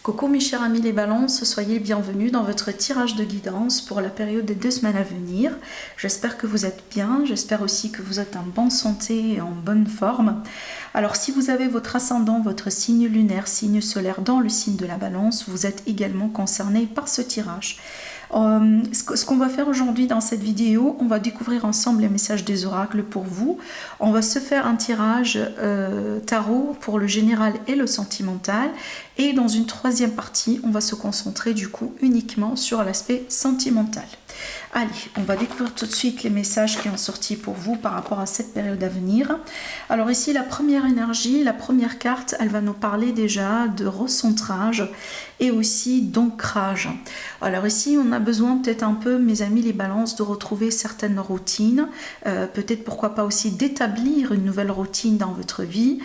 Coucou mes chers amis les balances, soyez bienvenus dans votre tirage de guidance pour la période des 2 semaines à venir. J'espère que vous êtes bien, j'espère aussi que vous êtes en bonne santé et en bonne forme. Alors si vous avez votre ascendant, votre signe lunaire, signe solaire dans le signe de la balance, vous êtes également concerné par ce tirage. Ce qu'on va faire aujourd'hui dans cette vidéo, on va découvrir ensemble les messages des oracles pour vous. On va se faire un tirage tarot pour le général et le sentimental. Et dans une troisième partie, on va se concentrer du coup uniquement sur l'aspect sentimental. Allez, on va découvrir tout de suite les messages qui ont sorti pour vous par rapport à cette période à venir. Alors ici, la première énergie, la première carte, elle va nous parler déjà de recentrage et aussi d'ancrage. Alors ici, on a besoin peut-être un peu, mes amis les balances, de retrouver certaines routines, peut-être pourquoi pas aussi d'établir une nouvelle routine dans votre vie.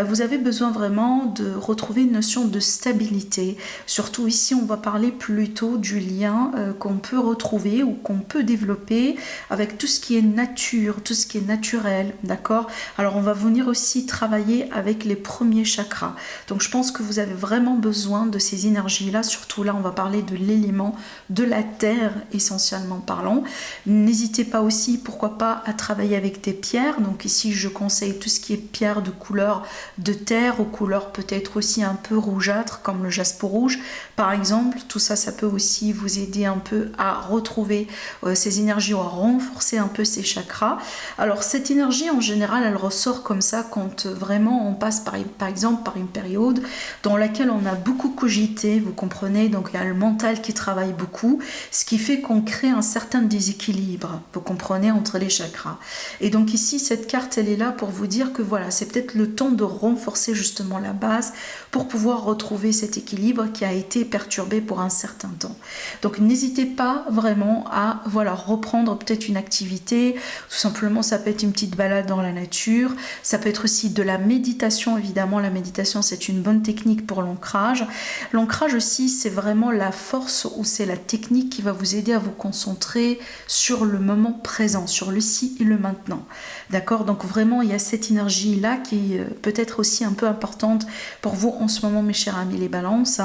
Vous avez besoin vraiment de retrouver une notion de stabilité. Surtout ici, on va parler plutôt du lien qu'on peut retrouver ou qu'on peut développer avec tout ce qui est nature, tout ce qui est naturel, d'accord? Alors on va venir aussi travailler avec les premiers chakras. Donc je pense que vous avez vraiment besoin de ces énergies-là, surtout là on va parler de l'élément de la terre essentiellement parlant. N'hésitez pas aussi, pourquoi pas, à travailler avec des pierres. Donc ici je conseille tout ce qui est pierre de couleur de terre, aux couleurs peut-être aussi un peu rougeâtres comme le jaspe rouge par exemple. Tout ça, ça peut aussi vous aider un peu à retrouver ces énergies, à renforcer un peu ces chakras. Alors cette énergie en général elle ressort comme ça quand vraiment on passe par exemple par une période dans laquelle on a beaucoup cogité, vous comprenez, donc il y a le mental qui travaille beaucoup, ce qui fait qu'on crée un certain déséquilibre, vous comprenez, entre les chakras. Et donc ici cette carte elle est là pour vous dire que voilà, c'est peut-être le temps de renforcer justement la base pour pouvoir retrouver cet équilibre qui a été perturbé pour un certain temps. Donc n'hésitez pas vraiment à reprendre peut-être une activité, tout simplement ça peut être une petite balade dans la nature, ça peut être aussi de la méditation. Évidemment la méditation c'est une bonne technique pour l'ancrage. L'ancrage aussi c'est vraiment la force ou c'est la technique qui va vous aider à vous concentrer sur le moment présent, sur le ici et le maintenant, d'accord? Donc vraiment il y a cette énergie là qui est peut-être aussi un peu importante pour vous en ce moment mes chers amis les balances,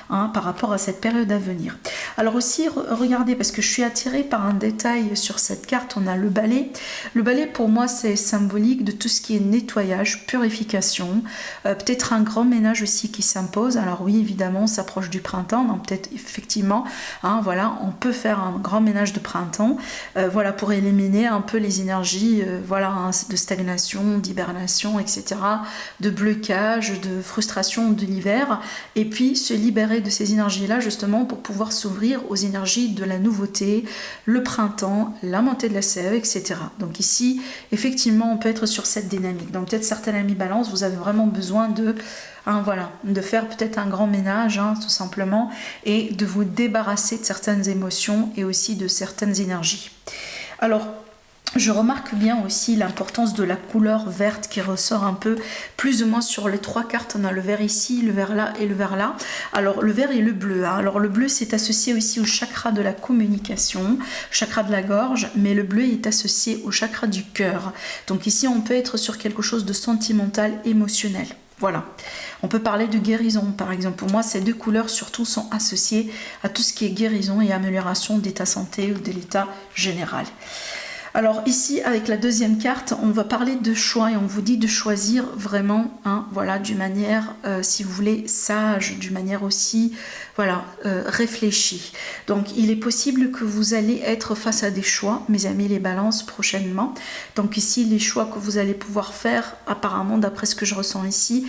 par rapport à cette période à venir. Alors aussi regardez, parce que je suis attirée par un détail sur cette carte, on a le balai. Le balai pour moi c'est symbolique de tout ce qui est nettoyage, purification, peut-être un grand ménage aussi qui s'impose. Alors oui évidemment on s'approche du printemps, donc peut-être effectivement on peut faire un grand ménage de printemps, pour éliminer un peu les énergies de stagnation, d'hibernation, etc., de blocage, de frustration de l'hiver, et puis se libérer de ces énergies là justement pour pouvoir s'ouvrir aux énergies de la nouveauté, le printemps, la montée de la sève, etc. Donc ici, effectivement, on peut être sur cette dynamique. Donc peut-être certains amis balance, vous avez vraiment besoin de faire peut-être un grand ménage, tout simplement, et de vous débarrasser de certaines émotions et aussi de certaines énergies. Alors, je remarque bien aussi l'importance de la couleur verte qui ressort un peu plus ou moins sur les 3 cartes. On a le vert ici, le vert là et le vert là. Alors le vert et le bleu. Alors le bleu c'est associé aussi au chakra de la communication, chakra de la gorge, mais le bleu est associé au chakra du cœur. Donc ici on peut être sur quelque chose de sentimental, émotionnel. Voilà, on peut parler de guérison par exemple. Pour moi, ces 2 couleurs surtout sont associées à tout ce qui est guérison et amélioration d'état santé ou de l'état général. Alors ici, avec la deuxième carte, on va parler de choix et on vous dit de choisir vraiment, d'une manière, si vous voulez, sage, d'une manière aussi, réfléchie. Donc il est possible que vous allez être face à des choix, mes amis les balances, prochainement. Donc ici, les choix que vous allez pouvoir faire, apparemment, d'après ce que je ressens ici,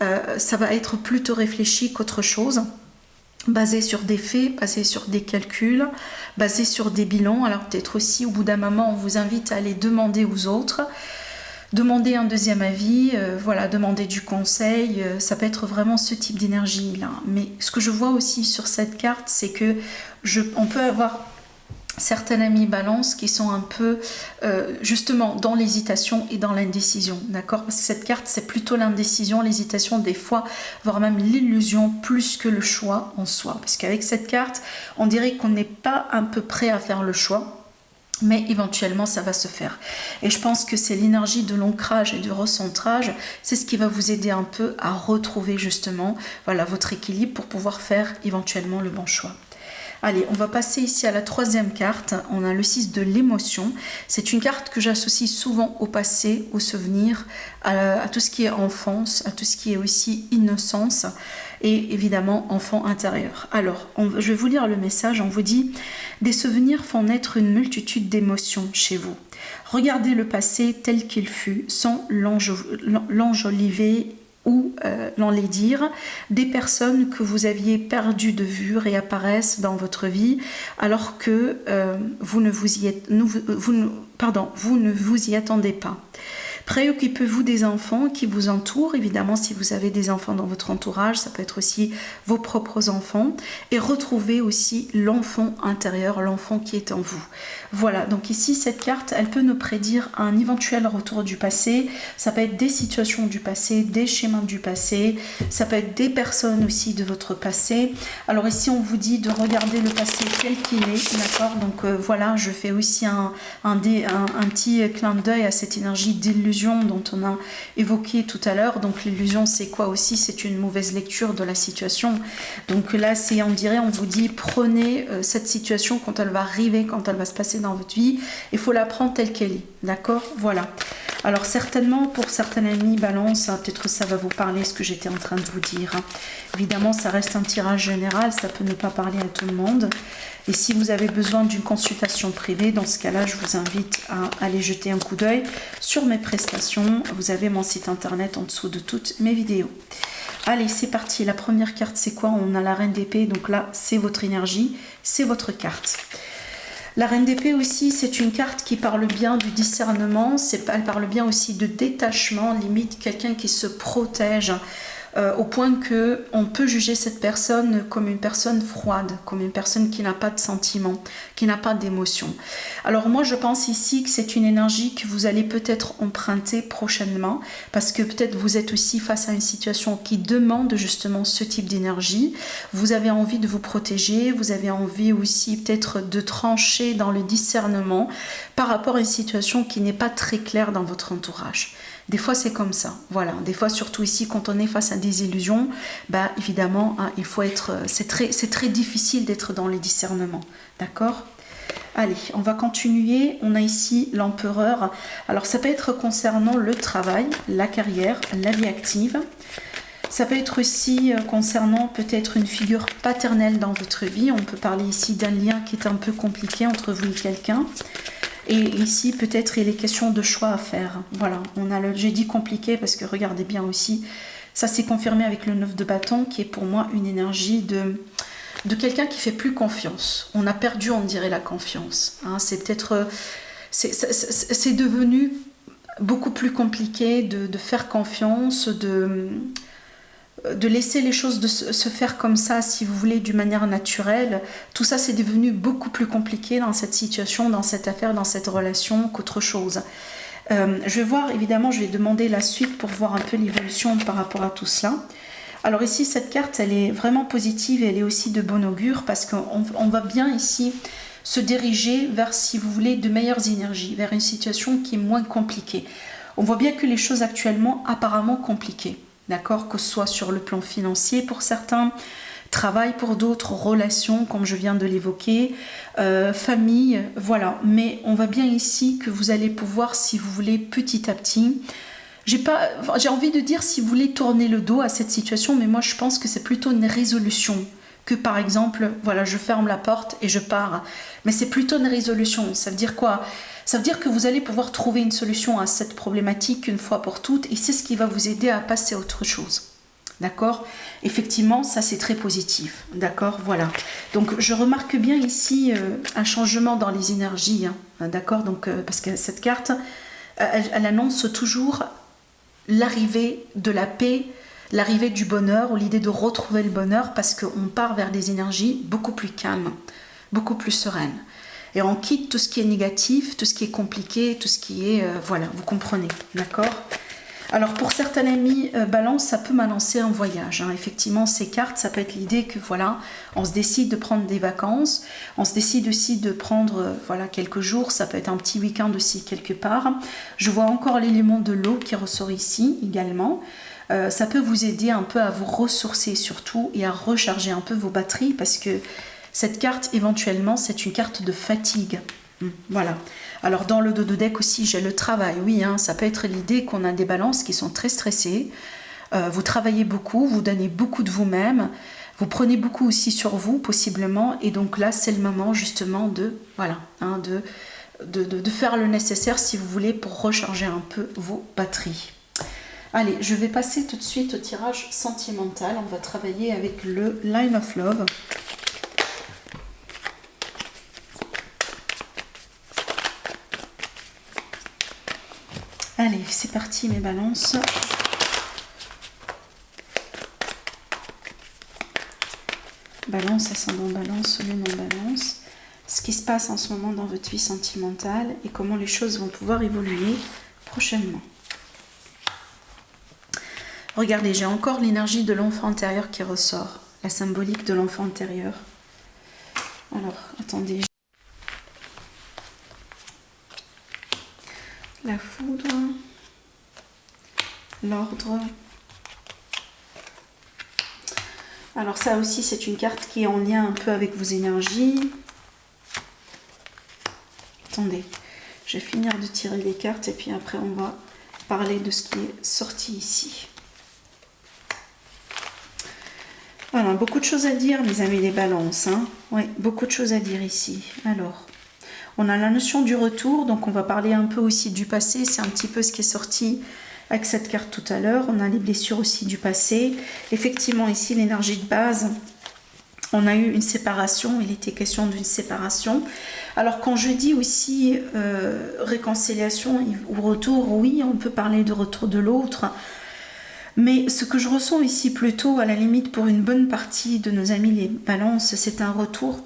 ça va être plutôt réfléchi qu'autre chose. Basé sur des faits, basé sur des calculs, basé sur des bilans. Alors peut-être aussi au bout d'un moment on vous invite à aller demander aux autres, demander un deuxième avis, demander du conseil, ça peut être vraiment ce type d'énergie là. Mais ce que je vois aussi sur cette carte c'est que on peut avoir certains amis balance qui sont un peu justement dans l'hésitation et dans l'indécision, d'accord? Parce que cette carte c'est plutôt l'indécision, l'hésitation des fois, voire même l'illusion plus que le choix en soi. Parce qu'avec cette carte, on dirait qu'on n'est pas un peu prêt à faire le choix. mais éventuellement ça va se faire. Et je pense que c'est l'énergie de l'ancrage et du recentrage, c'est ce qui va vous aider un peu à retrouver justement voilà, votre équilibre pour pouvoir faire éventuellement le bon choix. Allez, on va passer ici à la troisième carte. On a le 6 de l'émotion. C'est une carte que j'associe souvent au passé, au souvenir, à tout ce qui est enfance, à tout ce qui est aussi innocence et évidemment enfant intérieur. Alors, je vais vous lire le message. On vous dit « Des souvenirs font naître une multitude d'émotions chez vous. Regardez le passé tel qu'il fut, sans l'enjoliver ou l'enlaidir. Des personnes que vous aviez perdues de vue réapparaissent dans votre vie alors que vous ne vous y attendez pas. Préoccupez-vous des enfants qui vous entourent, évidemment si vous avez des enfants dans votre entourage, ça peut être aussi vos propres enfants, et retrouvez aussi l'enfant intérieur, l'enfant qui est en vous. Voilà, donc ici cette carte, elle peut nous prédire un éventuel retour du passé, ça peut être des situations du passé, des schémas du passé, ça peut être des personnes aussi de votre passé. Alors ici on vous dit de regarder le passé tel qu'il est, d'accord, donc voilà, je fais aussi un petit clin d'œil à cette énergie d'illusion dont on a évoqué tout à l'heure. Donc l'illusion c'est quoi aussi? C'est une mauvaise lecture de la situation. Donc là c'est, on dirait, on vous dit prenez cette situation quand elle va arriver, quand elle va se passer dans votre vie, il faut la prendre telle qu'elle est, d'accord? Voilà. Alors certainement pour certains amis balance, hein, peut-être que ça va vous parler ce que j'étais en train de vous dire, hein. Évidemment ça reste un tirage général, ça peut ne pas parler à tout le monde. Et si vous avez besoin d'une consultation privée, dans ce cas-là, je vous invite à aller jeter un coup d'œil sur mes prestations. Vous avez mon site internet en dessous de toutes mes vidéos. Allez, c'est parti. La première carte, c'est quoi? On a la reine d'épée. Donc là, c'est votre énergie, c'est votre carte. La reine d'épée aussi, c'est une carte qui parle bien du discernement. Elle parle bien aussi de détachement, limite quelqu'un qui se protège. Au point qu'on peut juger cette personne comme une personne froide, comme une personne qui n'a pas de sentiments, qui n'a pas d'émotions. Alors moi je pense ici que c'est une énergie que vous allez peut-être emprunter prochainement, parce que peut-être vous êtes aussi face à une situation qui demande justement ce type d'énergie. Vous avez envie de vous protéger, vous avez envie aussi peut-être de trancher dans le discernement par rapport à une situation qui n'est pas très claire dans votre entourage. Des fois c'est comme ça, voilà. Des fois surtout ici quand on est face à des illusions, bah évidemment hein, il faut être, c'est très difficile d'être dans les discernements, d'accord? Allez, on va continuer. On a ici l'empereur. Alors ça peut être concernant le travail, la carrière, la vie active. Ça peut être aussi concernant peut-être une figure paternelle dans votre vie. On peut parler ici d'un lien qui est un peu compliqué entre vous et quelqu'un. Et ici, peut-être, il est question de choix à faire. Voilà, j'ai dit compliqué parce que regardez bien aussi, ça s'est confirmé avec le 9 de bâton qui est pour moi une énergie de quelqu'un qui fait plus confiance. On a perdu, on dirait, la confiance. Hein, c'est peut-être, c'est devenu beaucoup plus compliqué de faire confiance, de laisser les choses se faire comme ça, si vous voulez, d'une manière naturelle. Tout ça, c'est devenu beaucoup plus compliqué dans cette situation, dans cette affaire, dans cette relation qu'autre chose. Je vais voir, évidemment, je vais demander la suite pour voir un peu l'évolution par rapport à tout cela. Alors ici, cette carte, elle est vraiment positive et elle est aussi de bon augure parce qu'on va bien ici se diriger vers, si vous voulez, de meilleures énergies, vers une situation qui est moins compliquée. On voit bien que les choses actuellement, apparemment compliquées. D'accord, que ce soit sur le plan financier pour certains, travail pour d'autres, relations comme je viens de l'évoquer, famille, voilà. Mais on voit bien ici que vous allez pouvoir, si vous voulez, petit à petit, j'ai envie de dire si vous voulez tourner le dos à cette situation, mais moi je pense que c'est plutôt une résolution que par exemple, voilà, je ferme la porte et je pars. Mais c'est plutôt une résolution. Ça veut dire quoi ? Ça veut dire que vous allez pouvoir trouver une solution à cette problématique une fois pour toutes et c'est ce qui va vous aider à passer à autre chose. D'accord ? Effectivement, ça c'est très positif. D'accord ? Voilà. Donc je remarque bien ici un changement dans les énergies. Hein, d'accord ? Donc, parce que cette carte, elle annonce toujours l'arrivée de la paix, l'arrivée du bonheur ou l'idée de retrouver le bonheur parce qu'on part vers des énergies beaucoup plus calmes, beaucoup plus sereines. Et on quitte tout ce qui est négatif, tout ce qui est compliqué, tout ce qui est... voilà, vous comprenez, d'accord ? Alors pour certains amis balance, ça peut m'annoncer un voyage. Hein. Effectivement, ces cartes, ça peut être l'idée que voilà, on se décide de prendre des vacances, on se décide aussi de prendre voilà quelques jours, ça peut être un petit week-end aussi quelque part. Je vois encore l'élément de l'eau qui ressort ici également. Ça peut vous aider un peu à vous ressourcer surtout et à recharger un peu vos batteries parce que cette carte éventuellement c'est une carte de fatigue. Voilà. Alors dans le dos de deck aussi j'ai le travail, oui, hein, ça peut être l'idée qu'on a des balances qui sont très stressées, vous travaillez beaucoup, vous donnez beaucoup de vous-même, vous prenez beaucoup aussi sur vous possiblement et donc là c'est le moment justement de, voilà, hein, de faire le nécessaire si vous voulez pour recharger un peu vos batteries. Allez, je vais passer tout de suite au tirage sentimental, on va travailler avec le Line of Love. Allez, c'est parti mes balances. Balance, ascendant balance, lune en balance. Ce qui se passe en ce moment dans votre vie sentimentale et comment les choses vont pouvoir évoluer prochainement. Regardez, j'ai encore l'énergie de l'enfant intérieur qui ressort. La symbolique de l'enfant intérieur. Alors, attendez. La foudre, l'ordre. Alors ça aussi c'est une carte qui est en lien un peu avec vos énergies. Attendez, je vais finir de tirer les cartes et puis après on va parler de ce qui est sorti ici. Voilà, beaucoup de choses à dire mes amis les balances. Hein. Oui, beaucoup de choses à dire ici. Alors... on a la notion du retour, donc on va parler un peu aussi du passé, c'est un petit peu ce qui est sorti avec cette carte tout à l'heure. On a les blessures aussi du passé. Effectivement ici l'énergie de base, on a eu une séparation, il était question d'une séparation. Alors quand je dis aussi réconciliation ou retour, oui on peut parler de retour de l'autre. Mais ce que je ressens ici plutôt à la limite pour une bonne partie de nos amis les balances, c'est un retour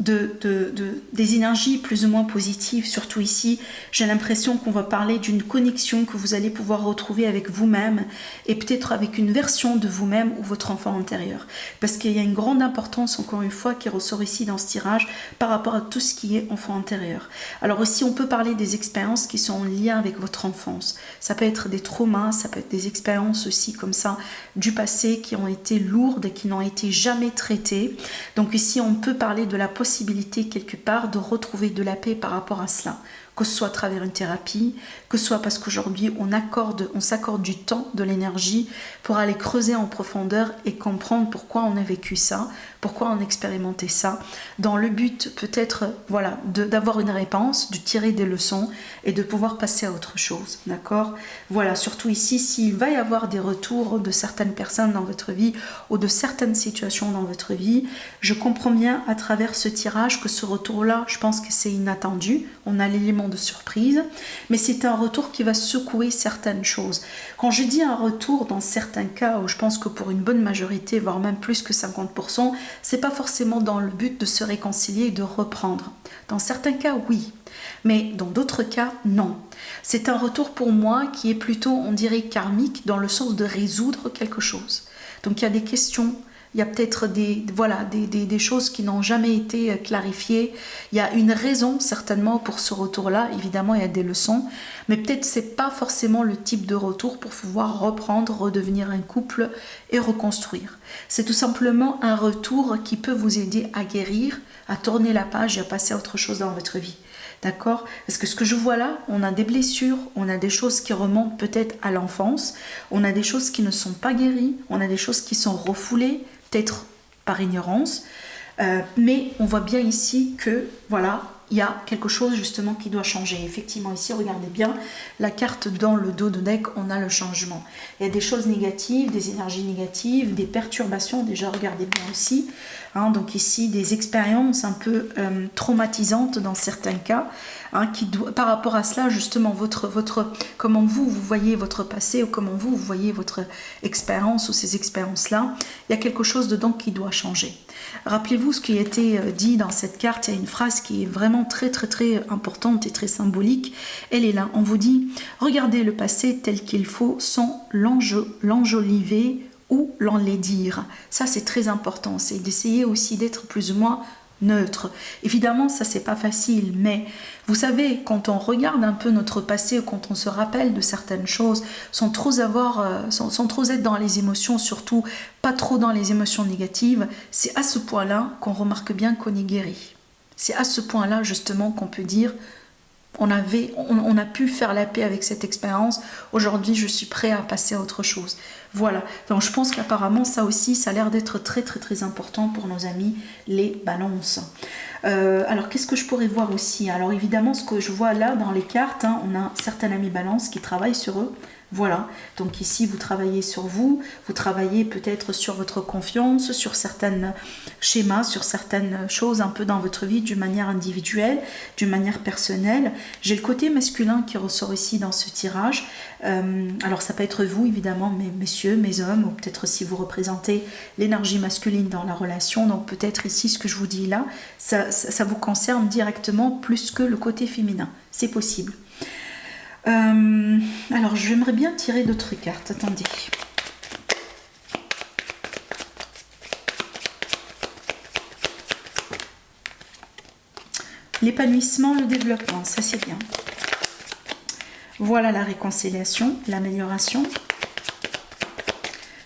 des énergies plus ou moins positives, surtout ici j'ai l'impression qu'on va parler d'une connexion que vous allez pouvoir retrouver avec vous-même et peut-être avec une version de vous-même ou votre enfant intérieur, parce qu'il y a une grande importance encore une fois qui ressort ici dans ce tirage par rapport à tout ce qui est enfant intérieur. Alors aussi on peut parler des expériences qui sont en lien avec votre enfance, ça peut être des traumas, ça peut être des expériences aussi comme ça du passé qui ont été lourdes et qui n'ont été jamais traitées. Donc ici on peut parler de la possibilité quelque part de retrouver de la paix par rapport à cela, que ce soit à travers une thérapie, que ce soit parce qu'aujourd'hui on s'accorde du temps, de l'énergie pour aller creuser en profondeur et comprendre pourquoi on a vécu ça, pourquoi on expérimentait ça, dans le but peut-être voilà, d'avoir une réponse, de tirer des leçons et de pouvoir passer à autre chose, d'accord? Voilà, surtout ici, s'il va y avoir des retours de certaines personnes dans votre vie ou de certaines situations dans votre vie, je comprends bien à travers ce tirage que ce retour-là, je pense que c'est inattendu, on a l'élément de surprise, mais c'est un retour qui va secouer certaines choses. Quand je dis un retour dans certains cas, où je pense que pour une bonne majorité, voire même plus que 50%, c'est pas forcément dans le but de se réconcilier et de reprendre. Dans certains cas, oui, mais dans d'autres cas, non. C'est un retour pour moi qui est plutôt, on dirait, karmique, dans le sens de résoudre quelque chose. Donc il y a des questions, il y a peut-être des choses qui n'ont jamais été clarifiées. Il y a une raison certainement pour ce retour-là. Évidemment, il y a des leçons. Mais peut-être c'est pas forcément le type de retour pour pouvoir reprendre, redevenir un couple et reconstruire. C'est tout simplement un retour qui peut vous aider à guérir, à tourner la page et à passer à autre chose dans votre vie. D'accord? Parce que ce que je vois là, on a des blessures, on a des choses qui remontent peut-être à l'enfance, on a des choses qui ne sont pas guéries, on a des choses qui sont refoulées, peut-être par ignorance, mais on voit bien ici que voilà, il y a quelque chose justement qui doit changer. Effectivement ici, regardez bien la carte dans le dos de deck, on a le changement. Il y a des choses négatives, des énergies négatives, des perturbations, déjà regardez bien aussi, hein, donc ici des expériences un peu traumatisantes dans certains cas, hein, par rapport à cela justement comment vous voyez votre passé ou comment vous voyez votre expérience ou ces expériences là, il y a quelque chose dedans qui doit changer. Rappelez-vous ce qui a été dit dans cette carte. Il y a une phrase qui est vraiment très importante et très symbolique. Elle est là. On vous dit, regardez le passé tel qu'il faut sans l'enjoliver ou l'enlaidir. Ça, c'est très important. C'est d'essayer aussi d'être plus ou moins neutre. Évidemment, ça, c'est pas facile, mais vous savez, quand on regarde un peu notre passé, quand on se rappelle de certaines choses, sans trop être dans les émotions, surtout pas trop dans les émotions négatives, c'est à ce point-là qu'on remarque bien qu'on est guéri. C'est à ce point-là, justement, qu'on peut dire on a pu faire la paix avec cette expérience. Aujourd'hui, je suis prêt à passer à autre chose. Voilà. Donc, je pense qu'apparemment, ça aussi, ça a l'air d'être très important pour nos amis, les balances. Alors, qu'est-ce que je pourrais voir aussi? Alors, évidemment, ce que je vois là dans les cartes, on a certains amis balances qui travaillent sur eux. Voilà, donc ici vous travaillez sur vous travaillez peut-être sur votre confiance, sur certains schémas, sur certaines choses un peu dans votre vie d'une manière individuelle, d'une manière personnelle. J'ai le côté masculin qui ressort ici dans ce tirage. Alors ça peut être vous évidemment, mes messieurs, mes hommes, ou peut-être si vous représentez l'énergie masculine dans la relation, donc peut-être ici ce que je vous dis là, ça vous concerne directement plus que le côté féminin, c'est possible. Alors j'aimerais bien tirer d'autres cartes, attendez. L'épanouissement, le développement, ça c'est bien. Voilà la réconciliation, l'amélioration.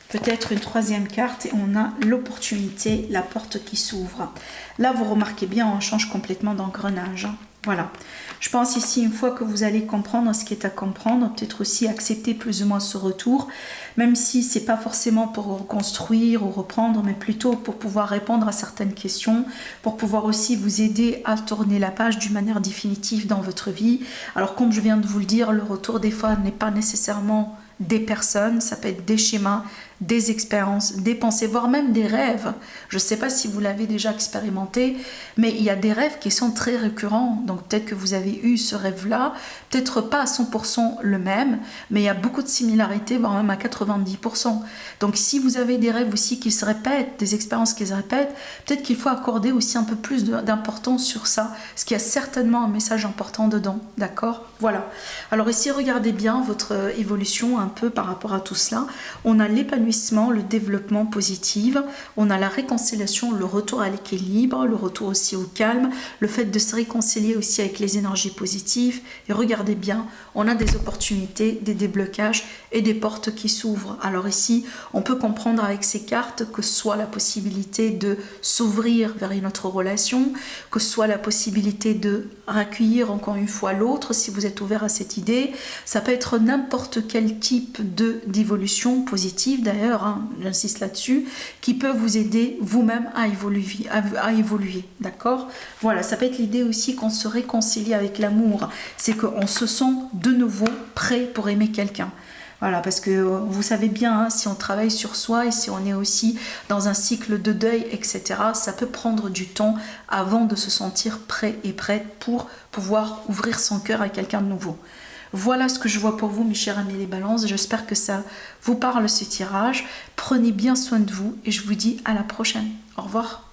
Peut-être une troisième carte et on a l'opportunité, la porte qui s'ouvre. Là vous remarquez bien, on change complètement d'engrenage. Voilà, je pense ici une fois que vous allez comprendre ce qui est à comprendre, peut-être aussi accepter plus ou moins ce retour, même si c'est pas forcément pour reconstruire ou reprendre, mais plutôt pour pouvoir répondre à certaines questions, pour pouvoir aussi vous aider à tourner la page d'une manière définitive dans votre vie. Alors comme je viens de vous le dire, le retour des fois n'est pas nécessairement des personnes, ça peut être des schémas, des expériences, des pensées, voire même des rêves. Je ne sais pas si vous l'avez déjà expérimenté, mais il y a des rêves qui sont très récurrents. Donc peut-être que vous avez eu ce rêve-là, peut-être pas à 100% le même, mais il y a beaucoup de similarités, voire même à 90%. Donc si vous avez des rêves aussi qui se répètent, des expériences qui se répètent, peut-être qu'il faut accorder aussi un peu plus d'importance sur ça, parce qu'il y a certainement un message important dedans, d'accord? Voilà. Alors ici, regardez bien votre évolution un peu par rapport à tout cela. On a l'épanouissement, le développement positif, on a la réconciliation, le retour à l'équilibre, le retour aussi au calme, le fait de se réconcilier aussi avec les énergies positives. Et regardez bien, on a des opportunités, des déblocages et des portes qui s'ouvrent. Alors ici, on peut comprendre avec ces cartes que soit la possibilité de s'ouvrir vers une autre relation, que soit la possibilité de accueillir encore une fois l'autre si vous êtes ouvert à cette idée. Ça peut être n'importe quel type d'évolution positive d'ailleurs, j'insiste là-dessus, qui peut vous aider vous-même à évoluer, d'accord? Voilà, ça peut être l'idée aussi qu'on se réconcilie avec l'amour, c'est qu'on se sent de nouveau prêt pour aimer quelqu'un. Voilà, parce que vous savez bien, si on travaille sur soi et si on est aussi dans un cycle de deuil, etc., ça peut prendre du temps avant de se sentir prêt et prête pour pouvoir ouvrir son cœur à quelqu'un de nouveau. Voilà ce que je vois pour vous, mes chers amis les balances. J'espère que ça vous parle ce tirage. Prenez bien soin de vous et je vous dis à la prochaine. Au revoir.